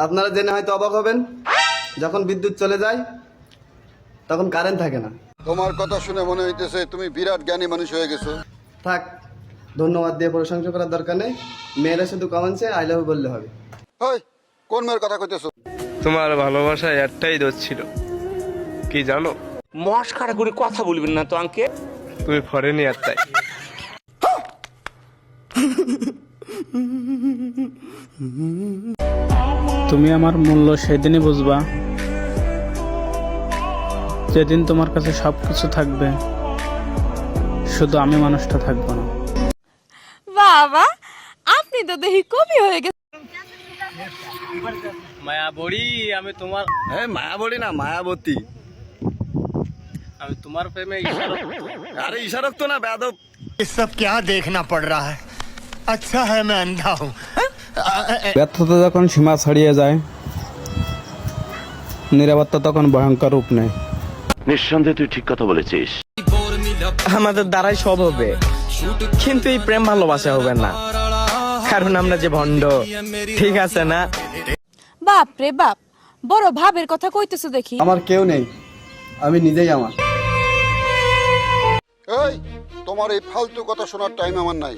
আপনারা জেনে হয়তো অবাক হবেন, যখন বিদ্যুৎ চলে যায় তখন কারেন্ট থাকে না। তোমার কথা শুনে মনে হইতেছে তুমি বিরাট জ্ঞানী মানুষ হয়ে গেছো। থাক, ধন্যবাদ দিয়ে প্রশংসা করার দরকার নেই। মেয়েরা শুধু কমেন্টসে আই লাভ ইউ বললে হবে। ওই কোন মেয়ের কথা কইতেছো? তোমার ভালোবাসায় একটাই দোষ ছিল, কি জানো? মস্কারা করে কথা বলবেন না তো আঙ্কেল। তুমি ফরেনি আর তাই। তুমি আমার মূল্য সেদিনই বুঝবা যেদিন তোমার কাছে সবকিছু থাকবে, শুধু আমি মানুষটা থাকবো না। বাবা, আপনি তো দেখি কবি হয়ে গেছেন। মায়া বড়ি, আমি তোমার মায়াবতী না, মায়াবতী। আমি তোমার প্রেমে ইশারা। আরে ইশারক তো না, বেয়াদব। ये सब क्या देखना पड़ रहा है? अच्छा है मैं अंधा हूँ। ব্যর্থতা যখন সীমা ছাড়িয়ে যায়, নিরাপত্তা তখন ভয়ঙ্কর রূপ নেয়। নিঃসন্দেহে তুই ঠিক কথা বলেছিস। আমাদের দ্বারাই সব হবে, কিন্তু এই প্রেম ভালোবাসা হবে না, কারণ আমরা যে ভণ্ড, ঠিক আছে না? বাপ রে বাপ, বড় ভাবের কথা কইতেছো দেখি। আমার কেউ নেই, আমি নিজেই আমার। এই তোমার এই ফালতু কথা শোনার টাইম আমার নাই।